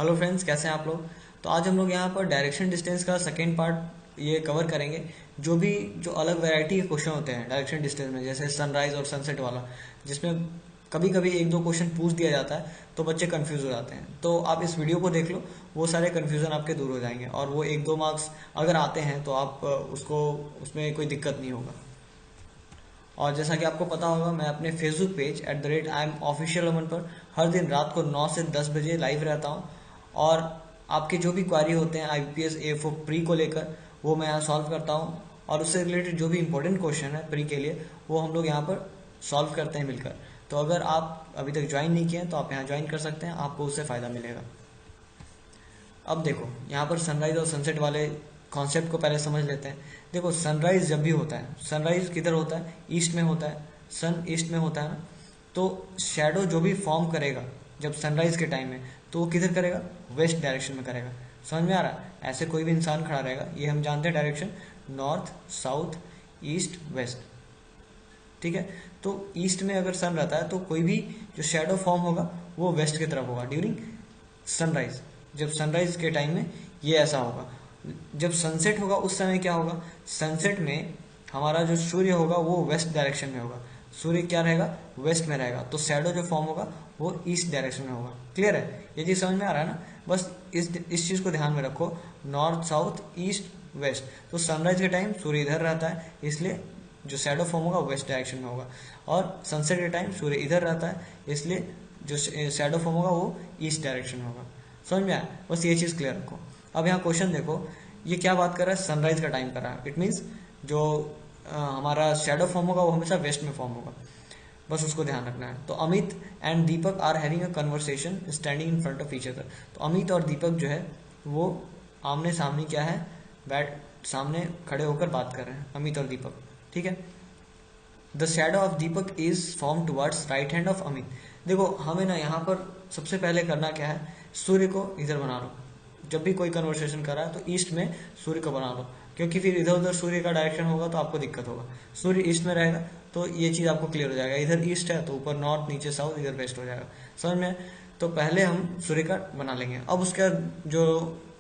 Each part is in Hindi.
हेलो फ्रेंड्स, कैसे हैं आप लोग। तो आज हम लोग यहाँ पर डायरेक्शन डिस्टेंस का सेकेंड पार्ट ये कवर करेंगे। जो अलग वैरायटी के क्वेश्चन होते हैं डायरेक्शन डिस्टेंस में, जैसे सनराइज और सनसेट वाला, जिसमें कभी कभी एक दो क्वेश्चन पूछ दिया जाता है तो बच्चे कंफ्यूज हो जाते हैं। तो आप इस वीडियो को देख लो, वो सारे कंफ्यूजन आपके दूर हो जाएंगे और वो एक दो मार्क्स अगर आते हैं तो आप उसको उसमें कोई दिक्कत नहीं होगा। और जैसा कि आपको पता होगा, मैं अपने फेसबुक पेज @IMOfficialAman पर हर दिन रात को 9 से 10 बजे लाइव रहता हूँ। और आपके जो भी क्वारी होते हैं IPS AFO प्री को लेकर, वो मैं यहाँ सॉल्व करता हूँ। और उससे रिलेटेड जो भी इंपॉर्टेंट क्वेश्चन है प्री के लिए, वो हम लोग यहाँ पर सॉल्व करते हैं मिलकर। तो अगर आप अभी तक ज्वाइन नहीं किए हैं तो आप यहाँ ज्वाइन कर सकते हैं, आपको उससे फ़ायदा मिलेगा। अब देखो, यहाँ पर सनराइज और सनसेट वाले कॉन्सेप्ट को पहले समझ लेते हैं। देखो, सनराइज जब भी होता है, सनराइज किधर होता है? ईस्ट में होता है। सन ईस्ट में होता है ना, तो शैडो जो भी फॉर्म करेगा जब सनराइज के टाइम में, तो वो किधर करेगा? वेस्ट डायरेक्शन में करेगा। समझ में आ रहा है? ऐसे कोई भी इंसान खड़ा रहेगा, ये हम जानते हैं direction north, south, east, west. ठीक है, तो ईस्ट में अगर सन रहता है तो कोई भी जो शेडो फॉर्म होगा वो वेस्ट की तरफ होगा ड्यूरिंग सनराइज। जब सनराइज के टाइम में ये ऐसा होगा। जब सनसेट होगा उस समय क्या होगा? सनसेट में हमारा जो सूर्य होगा वो वेस्ट डायरेक्शन में होगा। सूर्य क्या रहेगा? वेस्ट में रहेगा। तो शैडो जो फॉर्म होगा वो ईस्ट डायरेक्शन में होगा। क्लियर है? ये चीज समझ में आ रहा है ना? बस इस चीज को ध्यान में रखो, नॉर्थ, साउथ, ईस्ट, वेस्ट। तो सनराइज के टाइम सूर्य इधर रहता है, इसलिए जो शैडो फॉर्म होगा वेस्ट डायरेक्शन में होगा। और सनसेट के टाइम सूर्य इधर रहता है, इसलिए जो शैडो फॉर्म होगा वो ईस्ट डायरेक्शन में होगा। समझ में आया? बस ये चीज क्लियर रखो। अब यहाँ क्वेश्चन देखो, ये क्या बात कर रहा है? सनराइज का टाइम कर रहा है। इट मीन्स जो हमारा शैडो फॉर्म होगा वो हमेशा वेस्ट में फॉर्म होगा। बस उसको ध्यान रखना है। तो Amit and Deepak are having a conversation standing in front of each other. तो अमित और दीपक जो है वो आमने सामने क्या है? सामने खड़े होकर बात कर रहे हैं, अमित और दीपक। ठीक है। The shadow of Deepak is form towards right hand of Amit. देखो, हमें ना यहाँ पर सबसे पहले करना क्या है? सूर्य को इधर बना लो। जब भी कोई कन्वर्सेशन कर रहा है तो ईस्ट में सूर्य को बना लो, क्योंकि फिर इधर उधर सूर्य का डायरेक्शन होगा तो आपको दिक्कत होगा। सूर्य ईस्ट में रहेगा तो ये चीज आपको क्लियर हो जाएगा। इधर ईस्ट है तो ऊपर नॉर्थ, नीचे साउथ, इधर वेस्ट हो जाएगा। समझ में? तो पहले हम सूर्य का बना लेंगे, अब उसका जो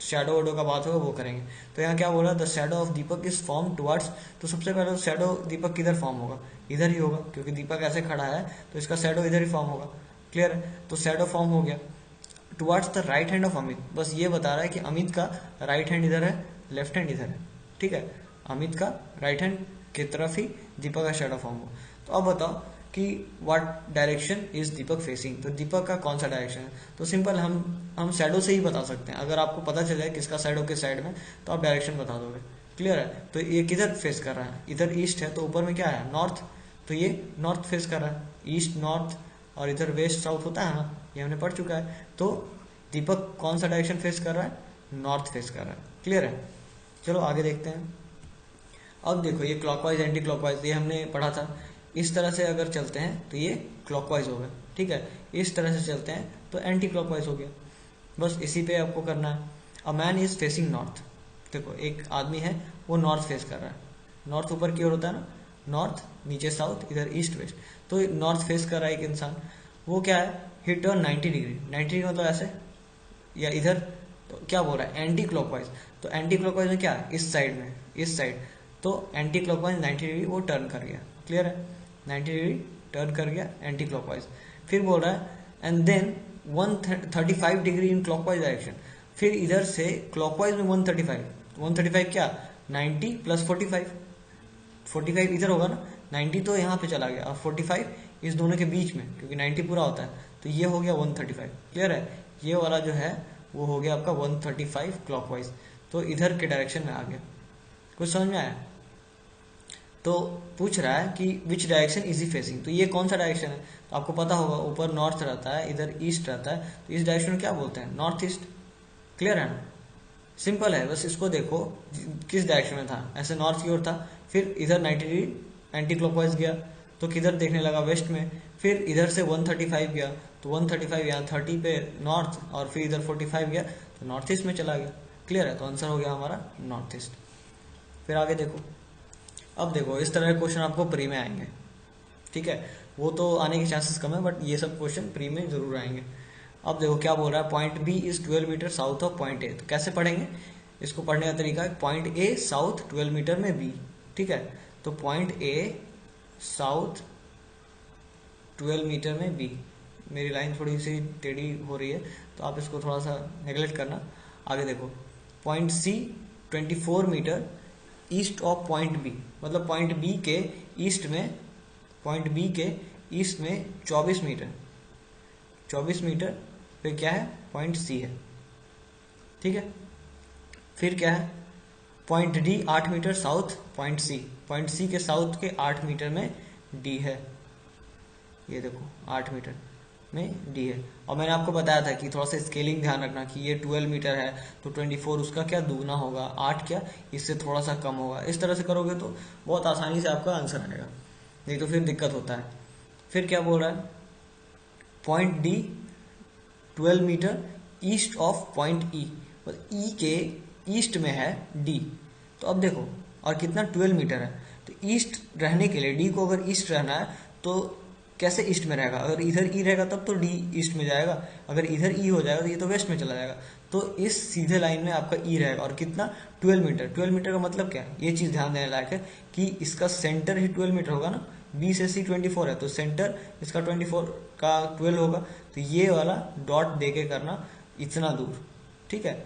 शैडो वैडो का बात होगा वो करेंगे। तो यहाँ क्या बोला? The shadow of Deepak is form towards. तो सबसे पहले शैडो दीपक किधर फॉर्म होगा? इधर ही होगा, क्योंकि दीपक ऐसे खड़ा है तो इसका शैडो इधर ही फॉर्म होगा। क्लियर है? तो शैडो फॉर्म हो गया towards the right hand of Amit. बस ये बता रहा है कि अमित का राइट हैंड इधर है, लेफ्ट हैंड इधर है। ठीक है, अमित का राइट हैंड की तरफ ही दीपक का शैडो फॉर्म हो। तो अब बताओ कि what direction is Deepak facing. तो दीपक का कौन सा डायरेक्शन है? तो सिंपल, हम शैडो से ही बता सकते हैं। अगर आपको पता चल जाए किसका शैडो किस साइड में, तो आप डायरेक्शन बता दोगे। क्लियर है? तो ये किधर फेस कर रहा है? इधर ईस्ट है तो ऊपर में क्या है? नॉर्थ। तो ये नॉर्थ फेस कर रहा है। ईस्ट, नॉर्थ और इधर वेस्ट, साउथ होता है ना, ये हमने पढ़ चुका है। तो दीपक कौन सा डायरेक्शन फेस कर रहा है? नॉर्थ फेस कर रहा है। क्लियर है? चलो आगे देखते हैं। अब देखो, ये क्लॉकवाइज एंटी क्लॉकवाइज ये हमने पढ़ा था। इस तरह से अगर चलते हैं तो ये क्लॉकवाइज हो गया। ठीक है, इस तरह से चलते हैं तो एंटी क्लॉकवाइज हो गया। बस इसी पे आपको करना है। अ मैन इज फेसिंग नॉर्थ। देखो, एक आदमी है वो नॉर्थ फेस कर रहा है। नॉर्थ ऊपर की ओर होता है ना, नॉर्थ, नीचे साउथ, इधर ईस्ट, वेस्ट। तो नॉर्थ फेस कर रहा है एक इंसान। वो क्या है? ही टर्न 90 डिग्री। 90 डिग्री मतलब ऐसे या इधर। तो क्या बोल रहा है? Anti clockwise. तो एंटी क्लॉकवाइज में क्या? इस साइड में, इस साइड। तो एंटी क्लॉकवाइज 90 डिग्री वो टर्न कर गया। क्लियर है? 90 डिग्री टर्न कर गया एंटी क्लॉकवाइज। फिर बोल रहा है and then 135 degree in clockwise direction. फिर इधर से क्लॉकवाइज में 135। 135 क्या? 90 प्लस 45। 45 इधर होगा ना, 90 तो यहाँ पे चला गया और 45 इस दोनों के बीच में, क्योंकि 90 पूरा होता है। तो ये हो गया 135। क्लियर है? ये वाला जो है वो हो गया आपका 135 क्लॉकवाइज। तो इधर के डायरेक्शन में आ गया। कुछ समझ में आया? तो पूछ रहा है कि विच डायरेक्शन इज ही फेसिंग। तो ये कौन सा डायरेक्शन है? तो आपको पता होगा, ऊपर नॉर्थ रहता है, इधर ईस्ट रहता है। तो इस डायरेक्शन में क्या बोलते हैं? North east. क्लियर है ना? सिंपल है, बस इसको देखो किस डायरेक्शन में था। ऐसे नॉर्थ की ओर था, फिर इधर 90 डिग्री एंटी क्लॉकवाइज गया तो किधर देखने लगा? वेस्ट में। फिर इधर से 135 गया तो 135 यहाँ 30 पे नॉर्थ, और फिर इधर 45 गया तो नॉर्थ ईस्ट में चला गया। क्लियर है? तो आंसर हो गया हमारा नॉर्थ ईस्ट। फिर आगे देखो। अब देखो, इस तरह के क्वेश्चन आपको प्री में आएंगे। ठीक है, वो तो आने के चांसेस कम है, बट ये सब क्वेश्चन प्री में जरूर आएंगे। अब देखो क्या बोल रहा है, point B is 12 metre south of point A. तो कैसे पढ़ेंगे इसको, पढ़ने का तरीका है पॉइंट ए साउथ 12 मीटर में बी, ठीक है। तो पॉइंट ए साउथ 12 मीटर में बी। मेरी लाइन थोड़ी सी टेढ़ी हो रही है तो आप इसको थोड़ा सा नेगलेक्ट करना। आगे देखो, point C 24 metre east of point B, मतलब पॉइंट बी के ईस्ट में, पॉइंट बी के ईस्ट में 24 मीटर, 24 मीटर पे क्या है, पॉइंट सी है, ठीक है। फिर क्या है, point D 8 metre south point C, point C के साउथ के 8 मीटर में डी है, ये देखो 8 मीटर में डी है। और मैंने आपको बताया था कि थोड़ा सा स्केलिंग ध्यान रखना कि ये 12 मीटर है तो 24 उसका क्या दुगना होगा, 8 क्या इससे थोड़ा सा कम होगा। इस तरह से करोगे तो बहुत आसानी से आपका आंसर आएगा, नहीं तो फिर दिक्कत होता है। फिर क्या बोल रहा है, point D 12 metre east of point E, E के ईस्ट में है डी। तो अब देखो, और कितना 12 मीटर है, तो ईस्ट रहने के लिए डी को अगर ईस्ट रहना है तो कैसे ईस्ट में रहेगा, अगर इधर ई रहेगा तब तो डी ईस्ट में जाएगा, अगर इधर ई हो जाएगा तो ये तो वेस्ट में चला जाएगा। तो इस सीधे लाइन में आपका ई रहेगा, और कितना 12 मीटर। 12 मीटर का मतलब क्या है, ये चीज ध्यान देने लायक है कि इसका सेंटर ही 12 मीटर होगा ना, बी से सी 24 है तो सेंटर इसका 24 का 12 होगा, तो ये वाला डॉट दे के करना इतना दूर, ठीक है,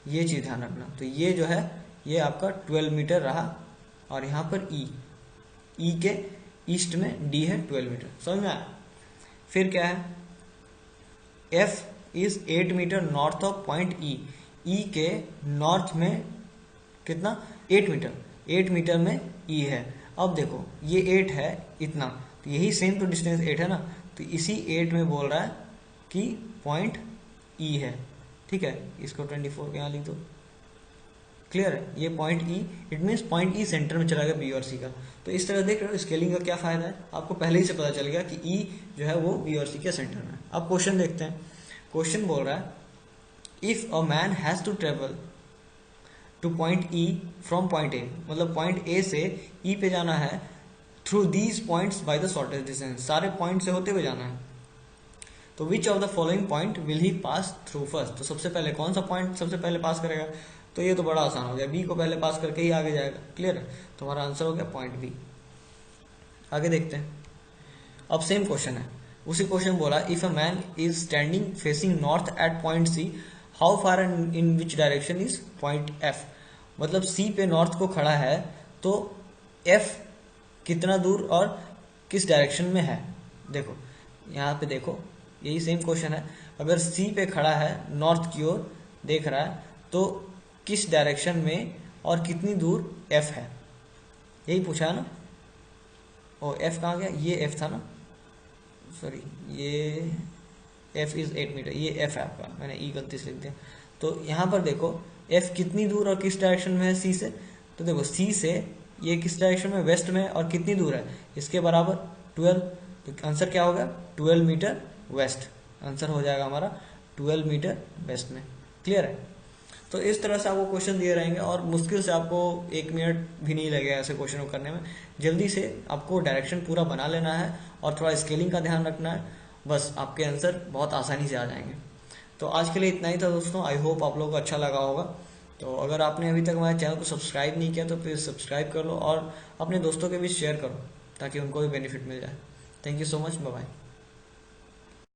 ये चीज ध्यान रखना। तो ये जो है ये आपका 12 मीटर रहा, और यहाँ पर ई के ईस्ट में डी है 12 मीटर, समझ में आया। फिर क्या है, F is 8 metre north of point E, E के नॉर्थ में कितना 8 मीटर, 8 मीटर में ई है। अब देखो ये 8 है इतना, तो यही सेम तो डिस्टेंस 8 है ना, तो इसी 8 में बोल रहा है कि पॉइंट ई है, ठीक है। इसको 24 के यहाँ लिख दो, क्लियर है, ये point E, it means point E centre में चला गया बी और सी का। तो इस तरह देख रहे हो स्केलिंग का क्या फायदा है, आपको पहले ही से पता चल गया कि ई जो है वो बी और सी के सेंटर में है। अब क्वेश्चन देखते हैं, क्वेश्चन बोल रहा है if a man has to travel to point E from point A, मतलब पॉइंट ए से ई पे जाना है, through these points by the shortest distance, सारे पॉइंट से होते हुए जाना है, तो which of the following point will he pass through first. तो सबसे पहले कौन सा पॉइंट सबसे पहले पास करेगा, तो ये तो बड़ा आसान हो गया, बी को पहले पास करके ही आगे जाएगा, क्लियर है। तो हमारा आंसर हो गया पॉइंट बी। आगे देखते हैं, अब सेम क्वेश्चन है, उसी क्वेश्चन बोला if a man is standing facing north at point C, how far in which direction is point F. मतलब सी पे नॉर्थ को खड़ा है तो एफ कितना दूर और किस डायरेक्शन में है। देखो यहाँ पे देखो, यही सेम क्वेश्चन है, अगर सी पे खड़ा है नॉर्थ की ओर देख रहा है तो किस डायरेक्शन में और कितनी दूर एफ है, यही पूछा है ना। ओ एफ कहाँ गया, ये एफ था ना, सॉरी ये एफ इज 8 मीटर, ये एफ है आपका, मैंने ई गलती से लिख दिया। तो यहाँ पर देखो एफ कितनी दूर और किस डायरेक्शन में है सी से, तो देखो सी से ये किस डायरेक्शन में, वेस्ट में, और कितनी दूर है इसके बराबर 12, तो आंसर क्या होगा 12 मीटर वेस्ट, आंसर हो जाएगा हमारा 12 मीटर वेस्ट में, क्लियर है। तो इस तरह से आपको क्वेश्चन दिए रहेंगे और मुश्किल से आपको 1 मिनट भी नहीं लगेगा ऐसे क्वेश्चन को करने में। जल्दी से आपको डायरेक्शन पूरा बना लेना है और थोड़ा स्केलिंग का ध्यान रखना है, बस आपके आंसर बहुत आसानी से आ जाएंगे। तो आज के लिए इतना ही था दोस्तों, आई होप आप लोगों को अच्छा लगा होगा। तो अगर आपने अभी तक हमारे चैनल को सब्सक्राइब नहीं किया तो प्लीज़ सब्सक्राइब कर लो और अपने दोस्तों के बीच शेयर करो ताकि उनको भी बेनिफिट मिल जाए। Thank you so much, bye bye.